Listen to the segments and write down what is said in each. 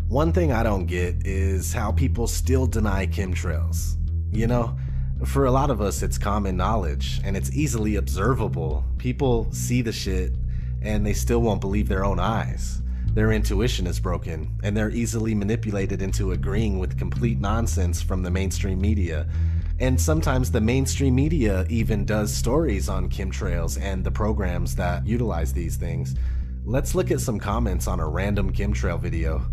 One thing I don't get is how people still deny chemtrails. You know, for a lot of us it's common knowledge and it's easily observable. People see the shit and they still won't believe their own eyes. Their intuition is broken and they're easily manipulated into agreeing with complete nonsense from the mainstream media. And sometimes the mainstream media even does stories on chemtrails and the programs that utilize these things. Let's look at some comments on a random chemtrail video.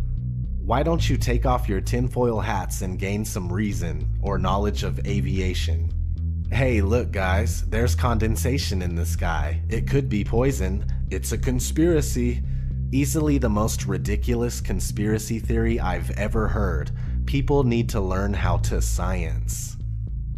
Why don't you take off your tinfoil hats and gain some reason or knowledge of aviation? Hey, look guys, there's condensation in the sky. It could be poison. It's a conspiracy. Easily the most ridiculous conspiracy theory I've ever heard. People need to learn how to science.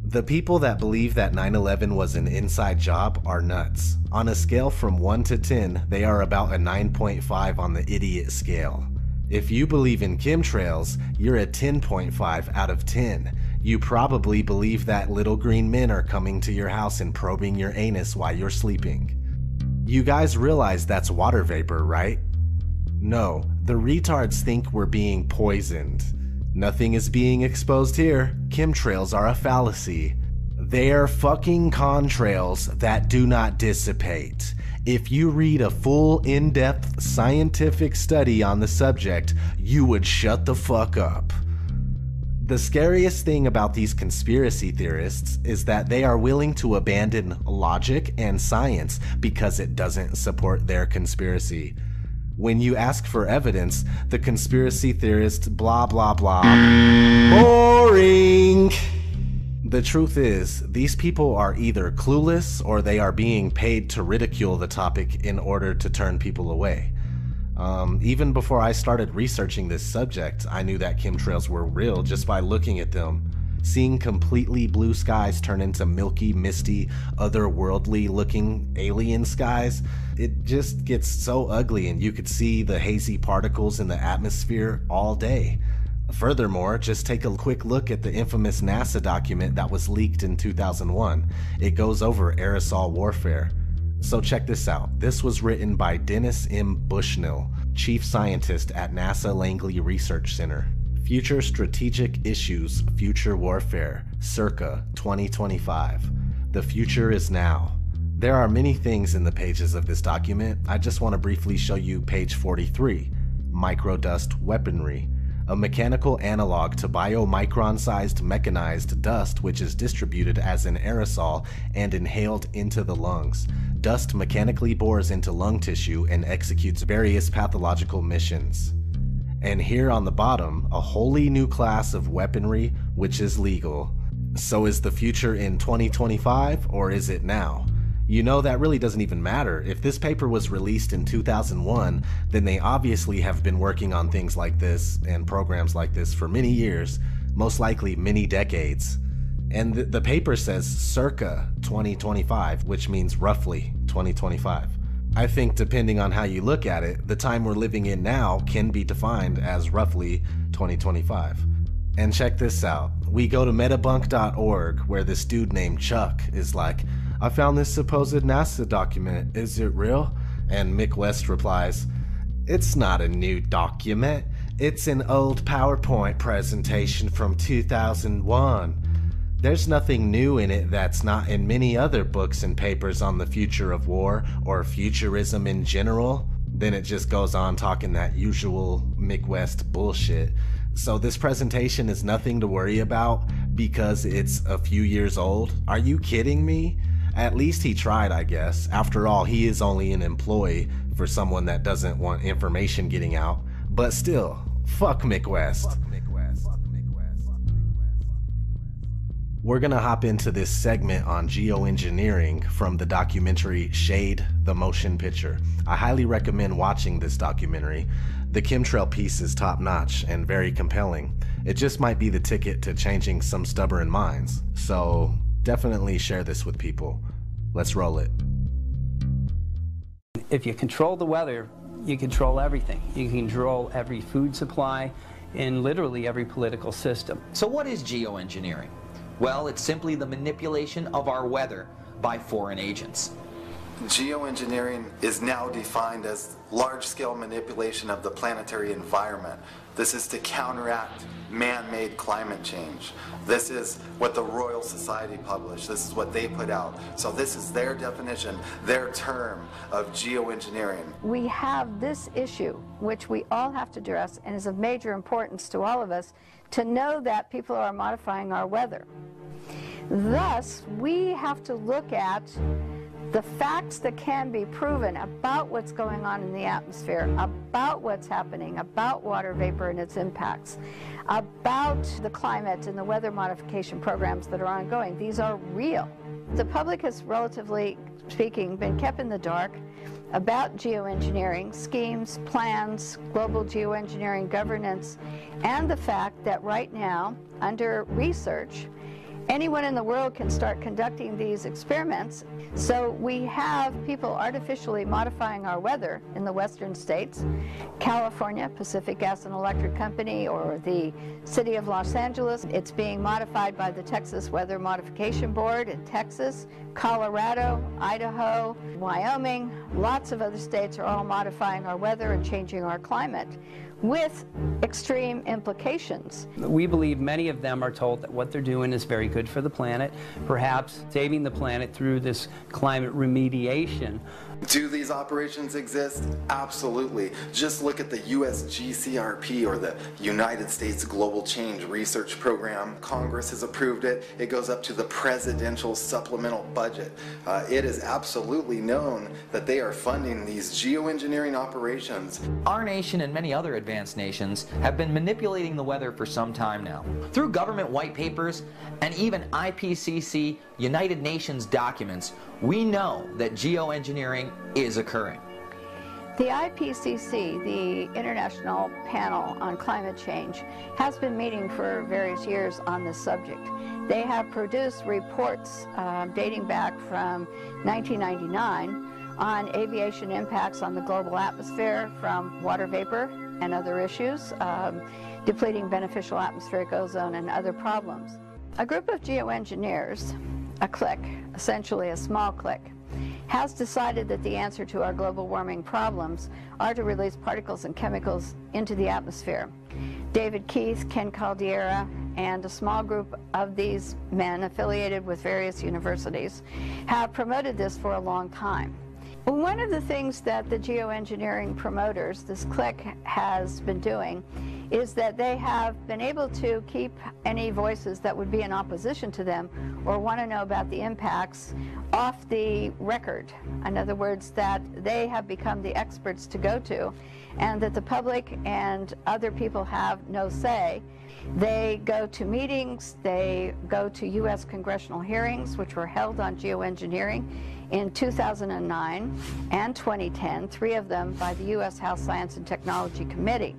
The people that believe that 9/11 was an inside job are nuts. On a scale from 1 to 10, they are about a 9.5 on the idiot scale. If you believe in chemtrails, you're a 10.5 out of 10. You probably believe that little green men are coming to your house and probing your anus while you're sleeping. You guys realize that's water vapor, right? No, the retards think we're being poisoned. Nothing is being exposed here. Chemtrails are a fallacy. They are fucking contrails that do not dissipate. If you read a full, in-depth scientific study on the subject, you would shut the fuck up. The scariest thing about these conspiracy theorists is that they are willing to abandon logic and science because it doesn't support their conspiracy. When you ask for evidence, the conspiracy theorists blah blah blah. Boring! The truth is, these people are either clueless or they are being paid to ridicule the topic in order to turn people away. Even before I started researching this subject, I knew that chemtrails were real just by looking at them. Seeing completely blue skies turn into milky, misty, otherworldly looking alien skies, it just gets so ugly and you could see the hazy particles in the atmosphere all day. Furthermore, just take a quick look at the infamous NASA document that was leaked in 2001. It goes over aerosol warfare. So check this out. This was written by Dennis M. Bushnell, Chief Scientist at NASA Langley Research Center. Future Strategic Issues, Future Warfare, circa 2025. The future is now. There are many things in the pages of this document. I just want to briefly show you page 43, Microdust Weaponry. A mechanical analog to biomicron-sized mechanized dust which is distributed as an aerosol and inhaled into the lungs. Dust mechanically bores into lung tissue and executes various pathological missions. And here on the bottom, a wholly new class of weaponry which is legal. So is the future in 2025 or is it now? You know, that really doesn't even matter. If this paper was released in 2001, then they obviously have been working on things like this and programs like this for many years, most likely many decades. And the paper says circa 2025, which means roughly 2025. I think depending on how you look at it, the time we're living in now can be defined as roughly 2025. And check this out. We go to metabunk.org where this dude named Chuck is like, I found this supposed NASA document, is it real? And Mick West replies, it's not a new document, it's an old PowerPoint presentation from 2001. There's nothing new in it that's not in many other books and papers on the future of war or futurism in general. Then it just goes on talking that usual Mick West bullshit. So this presentation is nothing to worry about because it's a few years old? Are you kidding me? At least he tried, I guess. After all, he is only an employee for someone that doesn't want information getting out. But still, fuck Mick West. We're gonna hop into this segment on geoengineering from the documentary Shade, the Motion Picture. I highly recommend watching this documentary. The chemtrail piece is top notch and very compelling. It just might be the ticket to changing some stubborn minds. So definitely share this with people. Let's roll it. If you control the weather, you control everything. You can control every food supply and literally every political system. So what is geoengineering? Well, it's simply the manipulation of our weather by foreign agents. Geoengineering is now defined as large-scale manipulation of the planetary environment. This is to counteract man-made climate change. This is what the Royal Society published. This is what they put out. So this is their definition, their term of geoengineering. We have this issue, which we all have to address and is of major importance to all of us, to know that people are modifying our weather. Thus, we have to look at the facts that can be proven about what's going on in the atmosphere, about what's happening, about water vapor and its impacts, about the climate and the weather modification programs that are ongoing. These are real. The public has, relatively speaking, been kept in the dark about geoengineering, schemes, plans, global geoengineering governance, and the fact that right now, under research, anyone in the world can start conducting these experiments. So we have people artificially modifying our weather in the western states. California, Pacific Gas and Electric Company, or the city of Los Angeles. It's being modified by the Texas Weather Modification Board in Texas. Colorado, Idaho, Wyoming, lots of other states are all modifying our weather and changing our climate, with extreme implications. We believe many of them are told that what they're doing is very good for the planet, perhaps saving the planet through this climate remediation. Do these operations exist? Absolutely. Just look at the USGCRP, or the United States Global Change Research Program. Congress has approved it. It goes up to the presidential supplemental budget. It is absolutely known that they are funding these geoengineering operations. Our nation and many other advanced nations have been manipulating the weather for some time now. Through government white papers and even IPCC United Nations documents, we know that geoengineering is occurring. The IPCC, the International Panel on Climate Change, has been meeting for various years on this subject. They have produced reports dating back from 1999 on aviation impacts on the global atmosphere from water vapor and other issues, depleting beneficial atmospheric ozone and other problems. A group of geoengineers, a clique, essentially a small clique, has decided that the answer to our global warming problems are to release particles and chemicals into the atmosphere. David Keith, Ken Caldeira, and a small group of these men affiliated with various universities have promoted this for a long time. One of the things that the geoengineering promoters, this clique, has been doing is that they have been able to keep any voices that would be in opposition to them or want to know about the impacts off the record. In other words, that they have become the experts to go to, and that the public and other people have no say. They go to meetings, they go to U.S. congressional hearings, which were held on geoengineering in 2009 and 2010, 3 of them by the U.S. House Science and Technology Committee.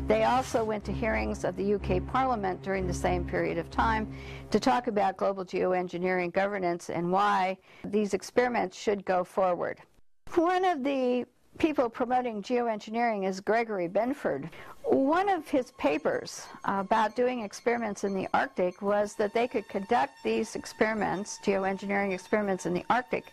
They also went to hearings of the UK Parliament during the same period of time to talk about global geoengineering governance and why these experiments should go forward. One of the people promoting geoengineering is Gregory Benford. One of his papers about doing experiments in the Arctic was that they could conduct these experiments, geoengineering experiments in the Arctic.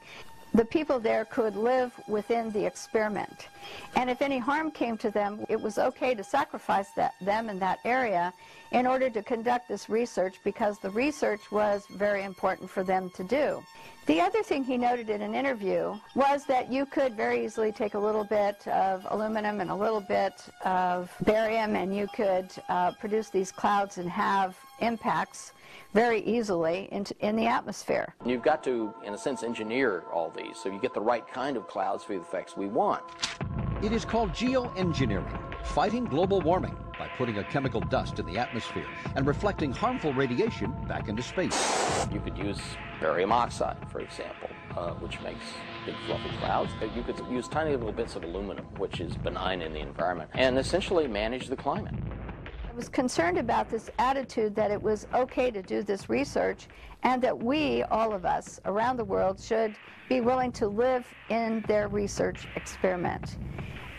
The people there could live within the experiment. And if any harm came to them, it was okay to sacrifice them in that area in order to conduct this research, because the research was very important for them to do. The other thing he noted in an interview was that you could very easily take a little bit of aluminum and a little bit of barium, and you could produce these clouds and have impacts very easily in the atmosphere. You've got to, in a sense, engineer all these so you get the right kind of clouds for the effects we want. It is called geoengineering, fighting global warming by putting a chemical dust in the atmosphere and reflecting harmful radiation back into space. You could use barium oxide, for example, which makes big fluffy clouds. You could use tiny little bits of aluminum, which is benign in the environment, and essentially manage the climate. I was concerned about this attitude that it was okay to do this research, and that we, all of us around the world, should be willing to live in their research experiment.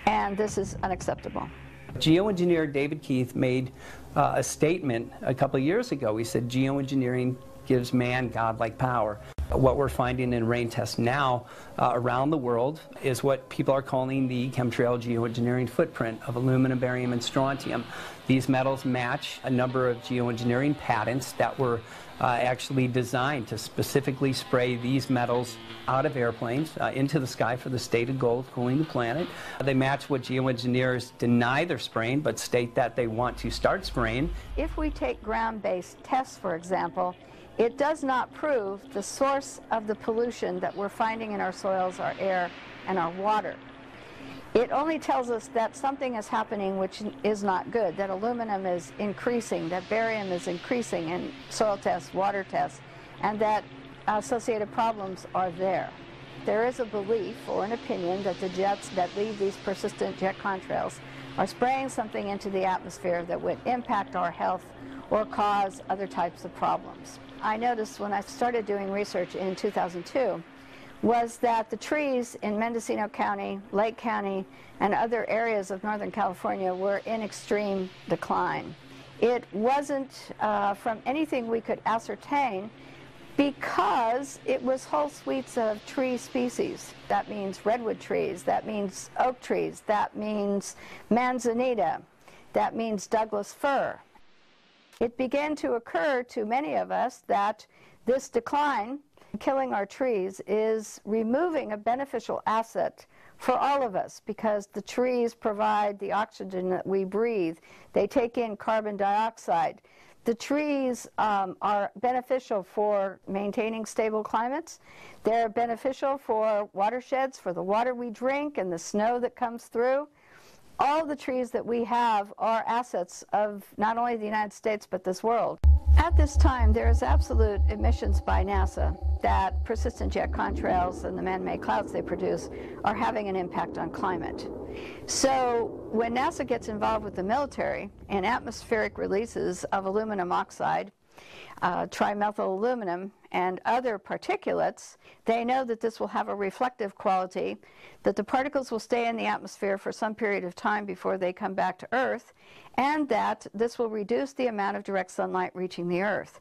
And this is unacceptable. Geoengineer David Keith made a statement a couple of years ago. He said geoengineering gives man godlike power. What we're finding in rain tests now around the world is what people are calling the chemtrail geoengineering footprint of aluminum, barium, and strontium. These metals match a number of geoengineering patents that were actually designed to specifically spray these metals out of airplanes into the sky for the stated goal of cooling the planet. They match what geoengineers deny they're spraying but state that they want to start spraying. If we take ground-based tests, for example, it does not prove the source of the pollution that we're finding in our soils, our air, and our water. It only tells us that something is happening which is not good, that aluminum is increasing, that barium is increasing in soil tests, water tests, and that associated problems are there. There is a belief or an opinion that the jets that leave these persistent jet contrails are spraying something into the atmosphere that would impact our health or cause other types of problems. I noticed when I started doing research in 2002 was that the trees in Mendocino County, Lake County, and other areas of Northern California were in extreme decline. It wasn't from anything we could ascertain because it was whole suites of tree species. That means redwood trees, that means oak trees, that means manzanita, that means Douglas fir. It began to occur to many of us that this decline, killing our trees, is removing a beneficial asset for all of us because the trees provide the oxygen that we breathe. They take in carbon dioxide. The trees are beneficial for maintaining stable climates. They're beneficial for watersheds, for the water we drink and the snow that comes through. All the trees that we have are assets of not only the United States but this world. At this time, there is absolute admissions by NASA that persistent jet contrails and the man-made clouds they produce are having an impact on climate. So when NASA gets involved with the military in atmospheric releases of aluminum oxide, trimethyl aluminum, and other particulates, they know that this will have a reflective quality, that the particles will stay in the atmosphere for some period of time before they come back to Earth, and that this will reduce the amount of direct sunlight reaching the Earth.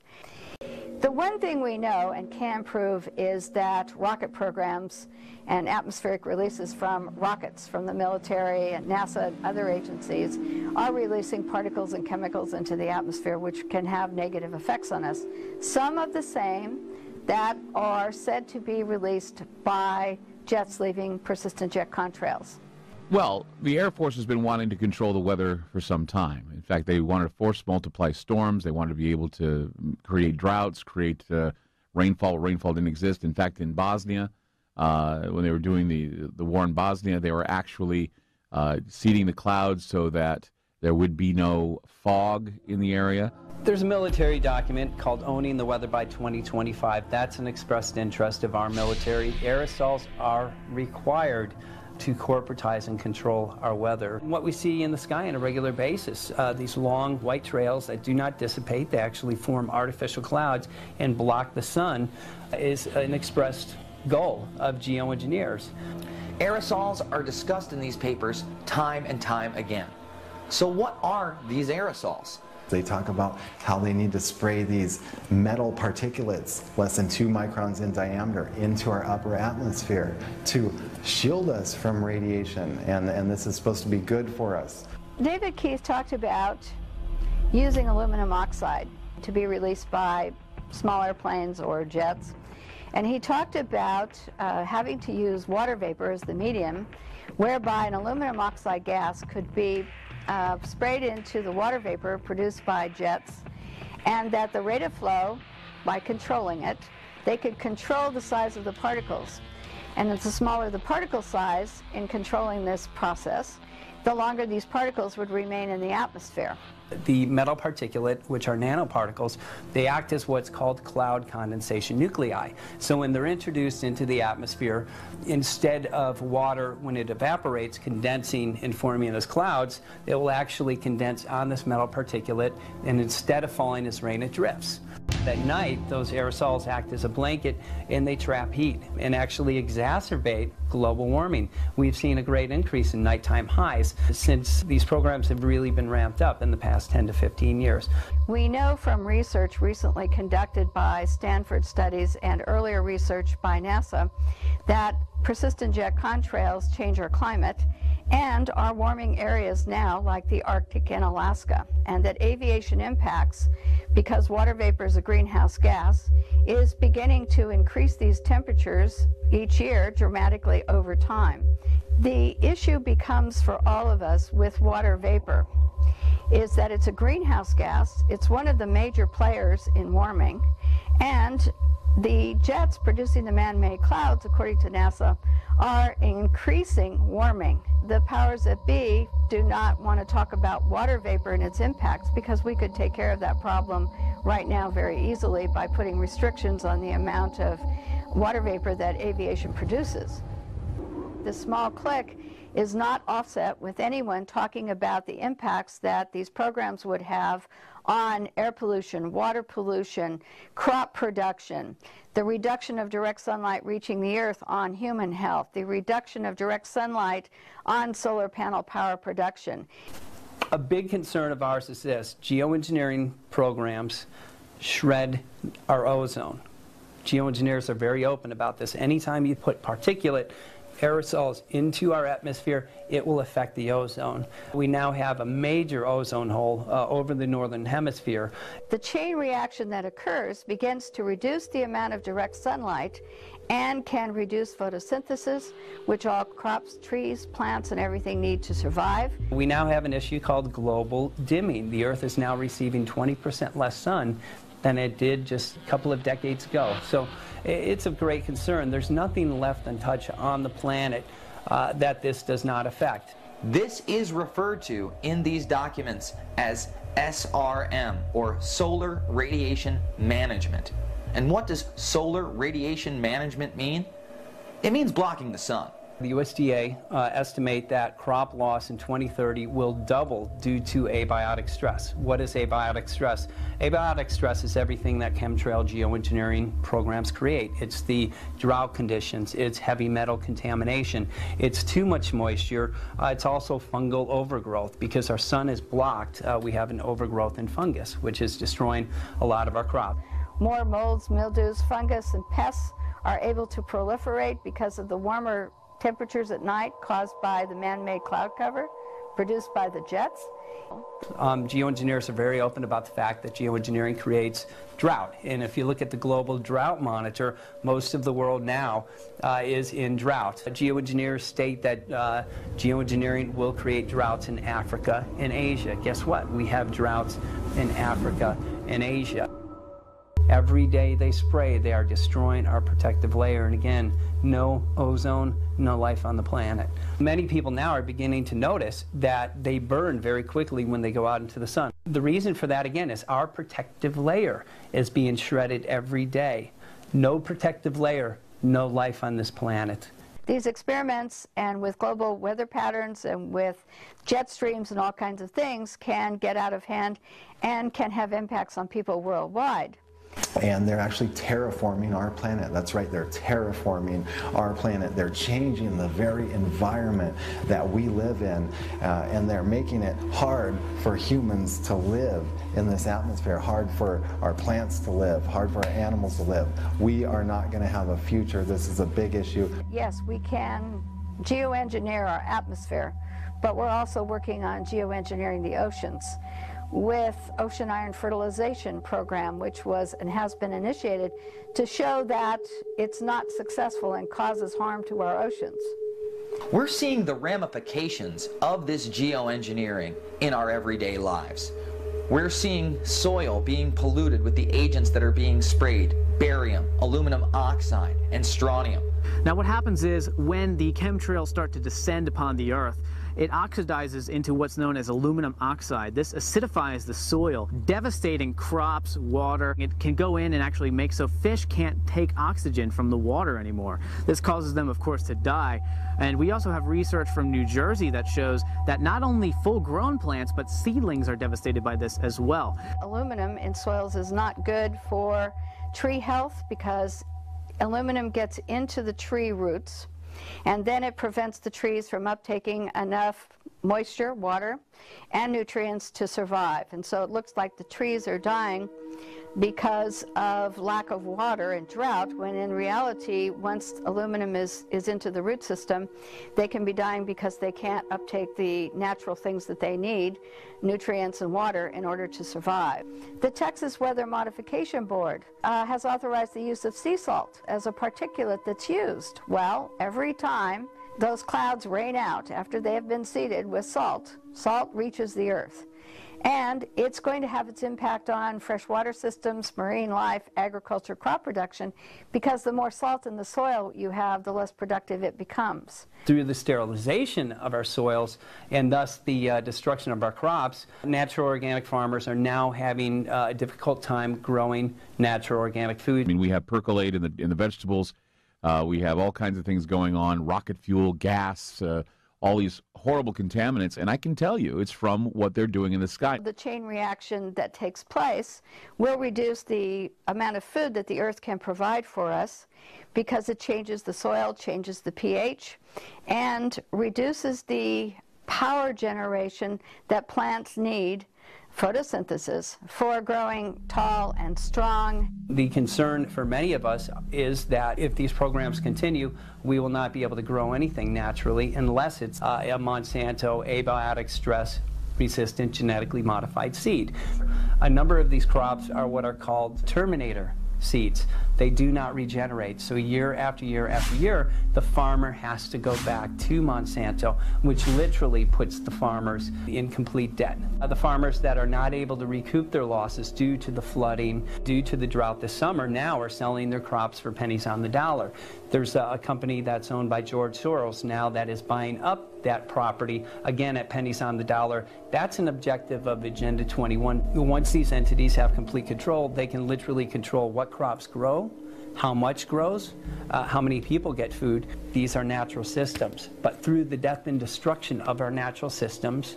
The one thing we know and can prove is that rocket programs and atmospheric releases from rockets from the military and NASA and other agencies are releasing particles and chemicals into the atmosphere which can have negative effects on us. Some of the same that are said to be released by jets leaving persistent jet contrails. Well, the Air Force has been wanting to control the weather for some time. In fact, they wanted to force multiply storms. They wanted to be able to create droughts, create rainfall. Rainfall didn't exist. In fact, in Bosnia, when they were doing the war in Bosnia, they were actually seeding the clouds so that there would be no fog in the area. There's a military document called Owning the Weather by 2025. That's an expressed interest of our military. Aerosols are required to corporatize and control our weather. What we see in the sky on a regular basis, these long white trails that do not dissipate, they actually form artificial clouds and block the sun, is an expressed goal of geoengineers. Aerosols are discussed in these papers time and time again. So what are these aerosols? They talk about how they need to spray these metal particulates less than 2 microns in diameter into our upper atmosphere to shield us from radiation, and this is supposed to be good for us. David Keith talked about using aluminum oxide to be released by small airplanes or jets, and he talked about having to use water vapor as the medium, whereby an aluminum oxide gas could be sprayed into the water vapor produced by jets, and that the rate of flow, by controlling it, they could control the size of the particles. And the smaller the particle size in controlling this process, the longer these particles would remain in the atmosphere. The metal particulate, which are nanoparticles, they act as what's called cloud condensation nuclei. So when they're introduced into the atmosphere, instead of water, when it evaporates, condensing and forming as clouds, it will actually condense on this metal particulate, and instead of falling as rain, it drifts. At night, those aerosols act as a blanket and they trap heat and actually exacerbate global warming. We've seen a great increase in nighttime highs since these programs have really been ramped up in the past last 10 to 15 years. We know from research recently conducted by Stanford Studies and earlier research by NASA that persistent jet contrails change our climate and our warming areas now, like the Arctic and Alaska, and that aviation impacts, because water vapor is a greenhouse gas, is beginning to increase these temperatures each year dramatically over time. The issue becomes for all of us with water vapor is that it's a greenhouse gas, it's one of the major players in warming, and the jets producing the man-made clouds, according to NASA, are increasing warming. The powers that be do not want to talk about water vapor and its impacts because we could take care of that problem right now very easily by putting restrictions on the amount of water vapor that aviation produces. The small click is not offset with anyone talking about the impacts that these programs would have on air pollution, water pollution, crop production, the reduction of direct sunlight reaching the earth on human health, the reduction of direct sunlight on solar panel power production. A big concern of ours is this: geoengineering programs shred our ozone. Geoengineers are very open about this. Anytime you put particulate aerosols into our atmosphere, it will affect the ozone. We now have a major ozone hole over the northern hemisphere. The chain reaction that occurs begins to reduce the amount of direct sunlight and can reduce photosynthesis, which all crops, trees, plants, and everything need to survive. We now have an issue called global dimming. The Earth is now receiving 20% less sun than it did just a couple of decades ago. So it's of great concern. There's nothing left untouched on the planet that this does not affect. This is referred to in these documents as SRM, or Solar Radiation Management. And what does solar radiation management mean? It means blocking the sun. The USDA estimate that crop loss in 2030 will double due to abiotic stress. What is abiotic stress? Abiotic stress is everything that chemtrail geoengineering programs create. It's the drought conditions, it's heavy metal contamination, it's too much moisture, it's also fungal overgrowth. Because our sun is blocked, we have an overgrowth in fungus, which is destroying a lot of our crop. More molds, mildews, fungus, and pests are able to proliferate because of the warmer temperatures at night caused by the man-made cloud cover produced by the jets. Geoengineers are very open about the fact that geoengineering creates drought. And if you look at the global drought monitor, most of the world now is in drought. Geoengineers state that geoengineering will create droughts in Africa and Asia. Guess what? We have droughts in Africa and Asia. Every day they spray, they are destroying our protective layer. And again, no ozone, no life on the planet. Many people now are beginning to notice that they burn very quickly when they go out into the sun. The reason for that, again, is our protective layer is being shredded every day. No protective layer, no life on this planet. These experiments, and with global weather patterns and with jet streams and all kinds of things, can get out of hand and can have impacts on people worldwide. And they're actually terraforming our planet. That's right, they're terraforming our planet. They're changing the very environment that we live in, and they're making it hard for humans to live in this atmosphere, hard for our plants to live, hard for our animals to live. We are not going to have a future. This is a big issue. Yes, we can geoengineer our atmosphere, but we're also working on geoengineering the oceans with ocean iron fertilization program, which was and has been initiated to show that it's not successful and causes harm to our oceans. We're seeing the ramifications of this geoengineering in our everyday lives. We're seeing soil being polluted with the agents that are being sprayed: barium, aluminum oxide, and strontium. Now what happens is when the chemtrails start to descend upon the Earth, it oxidizes into what's known as aluminum oxide. This acidifies the soil, devastating crops, water. It can go in and actually make so fish can't take oxygen from the water anymore. This causes them, of course, to die. And we also have research from New Jersey that shows that not only full-grown plants, but seedlings are devastated by this as well. Aluminum in soils is not good for tree health because aluminum gets into the tree roots. and then it prevents the trees from uptaking enough moisture, water, and nutrients to survive. And so it looks like the trees are dying because of lack of water and drought, when in reality, once aluminum is into the root system, they can be dying because they can't uptake the natural things that they need, nutrients and water, in order to survive. The Texas Weather Modification Board has authorized the use of sea salt as a particulate that's used. Well, every time those clouds rain out after they have been seeded with salt, salt reaches the earth. And it's going to have its impact on freshwater systems, marine life, agriculture, crop production, because the more salt in the soil you have, the less productive it becomes. Through the sterilization of our soils and thus the destruction of our crops, natural organic farmers are now having a difficult time growing natural organic food. I mean, we have percolate in the vegetables. We have all kinds of things going on, rocket fuel, gas, all these horrible contaminants, and I can tell you it's from what they're doing in the sky. The chain reaction that takes place will reduce the amount of food that the earth can provide for us, because it changes the soil, changes the pH, and reduces the power generation that plants need, photosynthesis, for growing tall and strong. The concern for many of us is that if these programs continue, we will not be able to grow anything naturally unless it's a Monsanto abiotic stress resistant genetically modified seed. A number of these crops are what are called terminator seeds. They do not regenerate. So year after year after year, the farmer has to go back to Monsanto, which literally puts the farmers in complete debt. The farmers that are not able to recoup their losses due to the flooding, due to the drought this summer, now are selling their crops for pennies on the dollar. There's a company that's owned by George Soros now that is buying up that property, again at pennies on the dollar. That's an objective of Agenda 21. Once these entities have complete control, they can literally control what crops grow, how much grows, how many people get food. These are natural systems. But through the death and destruction of our natural systems,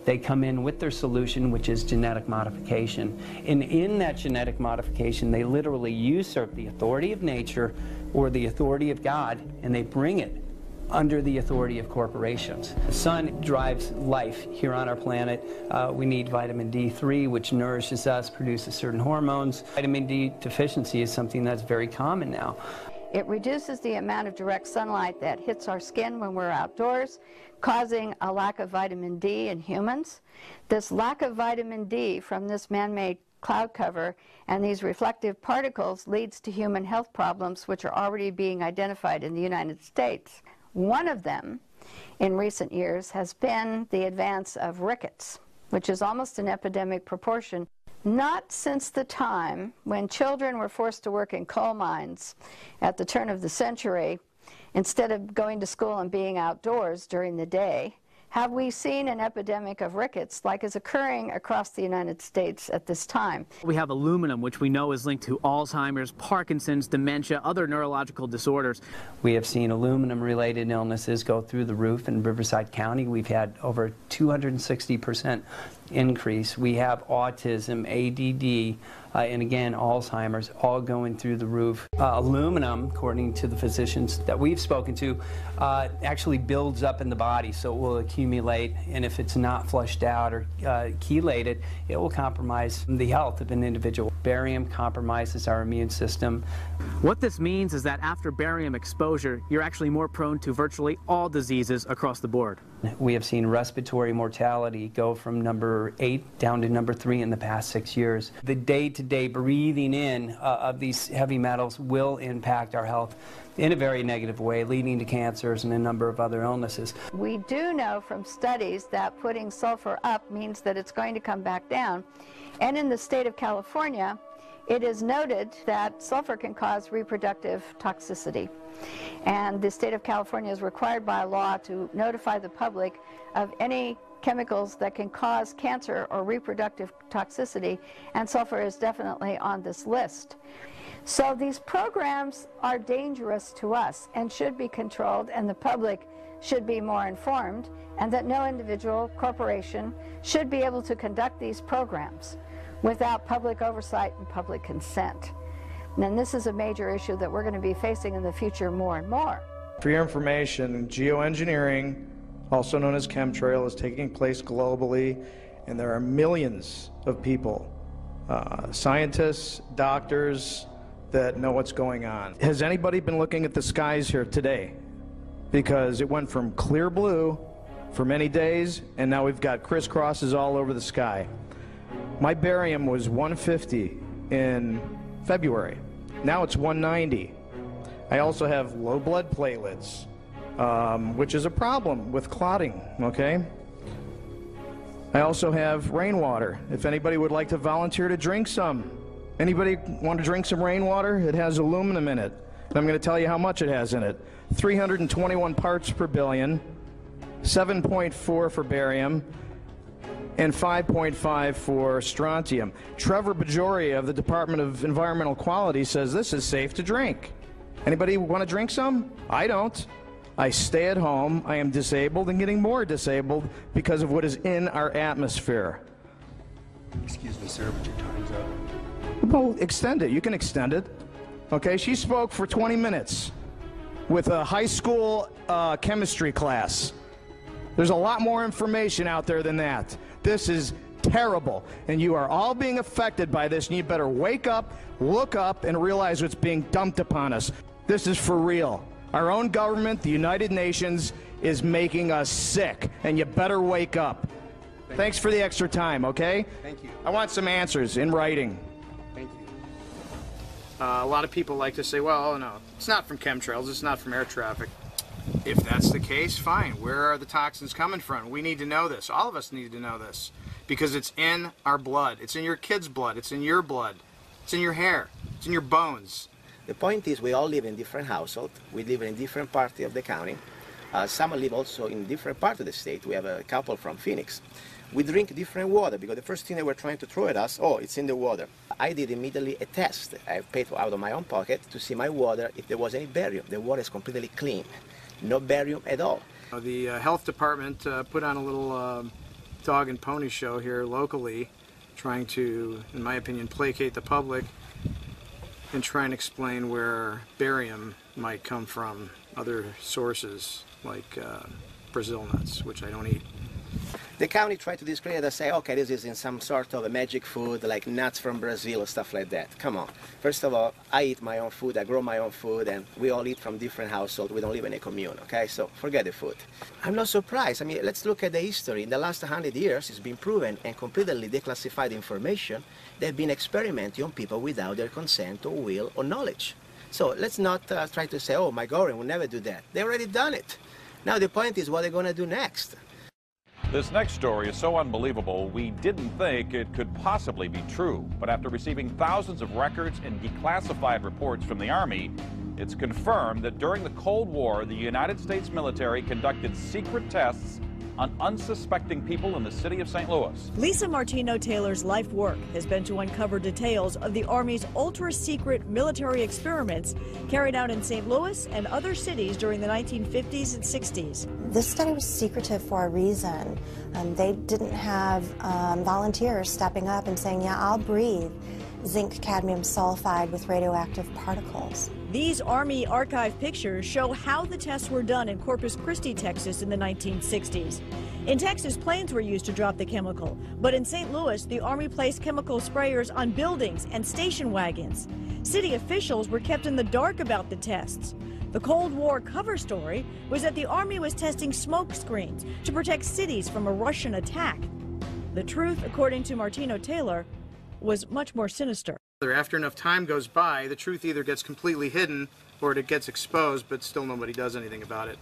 they come in with their solution, which is genetic modification. And in that genetic modification, they literally usurp the authority of nature or the authority of God, and they bring it under the authority of corporations. The sun drives life here on our planet. We need vitamin D3, which nourishes us, produces certain hormones. Vitamin D deficiency is something that's very common now. It reduces the amount of direct sunlight that hits our skin when we're outdoors, causing a lack of vitamin D in humans. This lack of vitamin D from this man-made cloud cover and these reflective particles leads to human health problems, which are already being identified in the United States. One of them, in recent years, has been the advance of rickets, which is almost an epidemic proportion. Not since the time when children were forced to work in coal mines at the turn of the century, instead of going to school and being outdoors during the day, have we seen an epidemic of rickets like is occurring across the United States at this time. We have aluminum, which we know is linked to Alzheimer's, Parkinson's, dementia, other neurological disorders. We have seen aluminum-related illnesses go through the roof in Riverside County. We've had over 260% increase. We have autism, ADD, and again, Alzheimer's, all going through the roof. Aluminum, according to the physicians that we've spoken to, actually builds up in the body, so it will accumulate, and if it's not flushed out or chelated, it will compromise the health of an individual. Barium compromises our immune system. What this means is that after barium exposure, you're actually more prone to virtually all diseases across the board. We have seen respiratory mortality go from number 8 down to number 3 in the past 6 years. The day-to-day breathing in of these heavy metals will impact our health in a very negative way, leading to cancers and a number of other illnesses. We do know from studies that putting sulfur up means that it's going to come back down. And in the state of California, it is noted that sulfur can cause reproductive toxicity. And the state of California is required by law to notify the public of any chemicals that can cause cancer or reproductive toxicity, and sulfur is definitely on this list. So these programs are dangerous to us and should be controlled, and the public should be more informed, and that no individual corporation should be able to conduct these programs without public oversight and public consent. And this is a major issue that we're going to be facing in the future more and more. For your information, geoengineering, also known as chemtrail, is taking place globally, and there are millions of people, scientists, doctors, that know what's going on. Has anybody been looking at the skies here today? Because it went from clear blue for many days, and now we've got crisscrosses all over the sky. My barium was 150 in February. Now it's 190. I also have low blood platelets, which is a problem with clotting, okay? I also have rainwater. If anybody would like to volunteer to drink some. Anybody want to drink some rainwater? It has aluminum in it. And I'm going to tell you how much it has in it. 321 parts per billion, 7.4 for barium, and 5.5 for strontium. Trevor Bajoria of the Department of Environmental Quality says this is safe to drink. Anybody want to drink some? I don't. I stay at home. I am disabled and getting more disabled because of what is in our atmosphere. Excuse me, sir, but your time's up. Well, extend it. You can extend it. Okay, she spoke for 20 minutes with a high school chemistry class. There's a lot more information out there than that. This is terrible, and you are all being affected by this, and you better wake up, look up, and realize what's being dumped upon us. This is for real. Our own government, the United Nations, is making us sick, and you better wake up. Thanks for the extra time, okay? Thank you. I want some answers in writing. Thank you. A lot of people like to say, well, no, it's not from chemtrails, it's not from air traffic. If that's the case, fine. Where are the toxins coming from? We need to know this. All of us need to know this because it's in our blood. It's in your kid's blood. It's in your blood. It's in your hair. It's in your bones. The point is we all live in different households. We live in different parts of the county. Some live also in different parts of the state. We have a couple from Phoenix. We drink different water because the first thing they were trying to throw at us, oh, it's in the water. I did immediately a test. I paid for out of my own pocket to see my water if there was any barium. The water is completely clean. No barium at all. The health department put on a little dog and pony show here locally, trying to, in my opinion, placate the public and try and explain where barium might come from, other sources like Brazil nuts, which I don't eat. The county tried to discredit us, say, okay, this is in some sort of a magic food, like nuts from Brazil or stuff like that. Come on. First of all, I eat my own food, I grow my own food, and we all eat from different households. We don't live in a commune, okay? So forget the food. I'm not surprised. I mean, let's look at the history. In the last 100 years, it's been proven and completely declassified information. They've been experimenting on people without their consent or will or knowledge. So let's not try to say, oh, my government will never do that. They already done it. Now the point is what they're going to do next. This next story is so unbelievable, we didn't think it could possibly be true. But after receiving thousands of records and declassified reports from the Army, it's confirmed that during the Cold War, the United States military conducted secret tests on unsuspecting people in the city of St. Louis. Lisa Martino-Taylor's life work has been to uncover details of the Army's ultra-secret military experiments carried out in St. Louis and other cities during the 1950s and 60s. This study was secretive for a reason. They didn't have volunteers stepping up and saying, yeah, I'll breathe zinc cadmium sulfide with radioactive particles. These Army archive pictures show how the tests were done in Corpus Christi, Texas in the 1960s. In Texas, planes were used to drop the chemical, but in St. Louis, the Army placed chemical sprayers on buildings and station wagons. City officials were kept in the dark about the tests. The Cold War cover story was that the Army was testing smoke screens to protect cities from a Russian attack. The truth, according to Martino-Taylor, was much more sinister. After enough time goes by, the truth either gets completely hidden or it gets exposed, but still nobody does anything about it.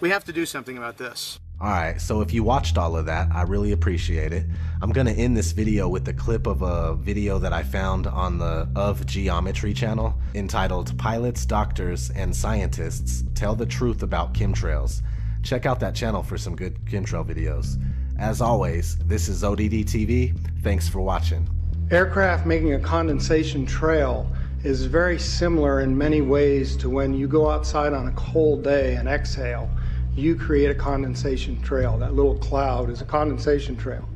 We have to do something about this. Alright, so if you watched all of that, I really appreciate it. I'm going to end this video with a clip of a video that I found on the Of Geometry channel entitled Pilots, Doctors, and Scientists Tell the Truth About Chemtrails. Check out that channel for some good chemtrail videos. As always, this is ODD TV. Thanks for watching. Aircraft making a condensation trail is very similar in many ways to when you go outside on a cold day and exhale. You create a condensation trail. That little cloud is a condensation trail.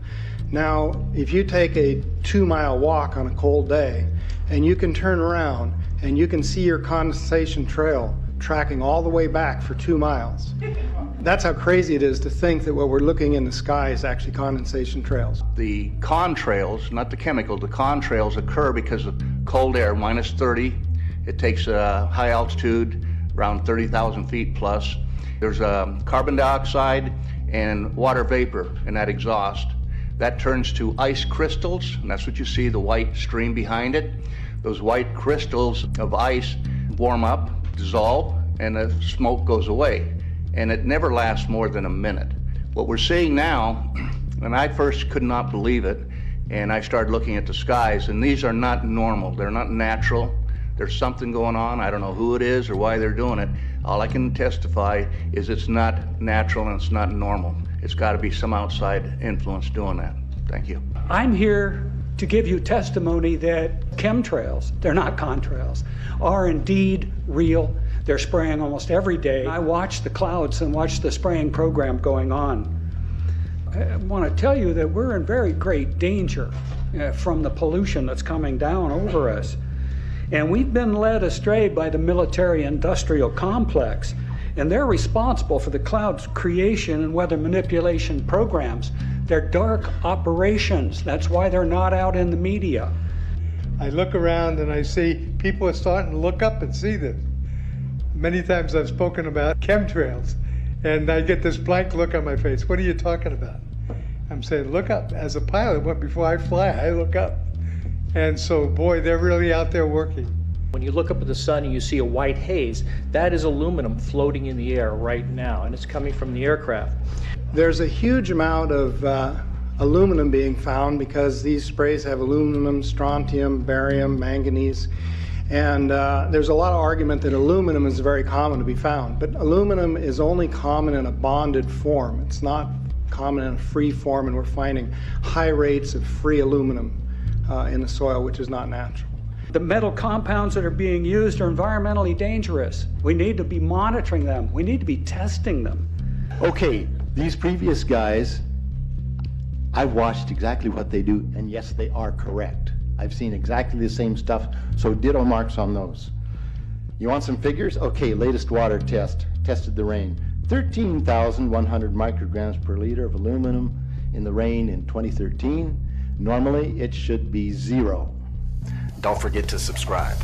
Now, if you take a 2-mile walk on a cold day and you can turn around and you can see your condensation trail tracking all the way back for 2 miles. That's how crazy it is to think that what we're looking in the sky is actually condensation trails. The contrails, not the chemical, the contrails occur because of cold air, minus 30. It takes high altitude, around 30,000 feet plus. There's carbon dioxide and water vapor in that exhaust. That turns to ice crystals, and that's what you see, the white stream behind it. Those white crystals of ice warm up, dissolve, and the smoke goes away. And it never lasts more than a minute. What we're seeing now, and I first could not believe it, and I started looking at the skies, and these are not normal, they're not natural. There's something going on, I don't know who it is or why they're doing it. All I can testify is it's not natural and it's not normal. It's got to be some outside influence doing that. Thank you. I'm here to give you testimony that chemtrails, they're not contrails, are indeed real. They're spraying almost every day. I watch the clouds and watch the spraying program going on. I want to tell you that we're in very great danger from the pollution that's coming down over us. And we've been led astray by the military-industrial complex, and they're responsible for the cloud's creation and weather manipulation programs. They're dark operations. That's why they're not out in the media. I look around and I see people are starting to look up and see this. Many times I've spoken about chemtrails, and I get this blank look on my face. What are you talking about? I'm saying, look up. As a pilot, before I fly, I look up. And so, boy, they're really out there working. When you look up at the sun and you see a white haze, that is aluminum floating in the air right now, and it's coming from the aircraft. There's a huge amount of aluminum being found because these sprays have aluminum, strontium, barium, manganese. And there's a lot of argument that aluminum is very common to be found, but aluminum is only common in a bonded form. It's not common in a free form, and we're finding high rates of free aluminum in the soil, which is not natural. The metal compounds that are being used are environmentally dangerous. We need to be monitoring them. We need to be testing them. Okay, these previous guys, I've watched exactly what they do, and yes, they are correct. I've seen exactly the same stuff, so ditto marks on those. You want some figures? Okay, latest water test, tested the rain. 13,100 micrograms per liter of aluminum in the rain in 2013. Normally, it should be 0. Don't forget to subscribe.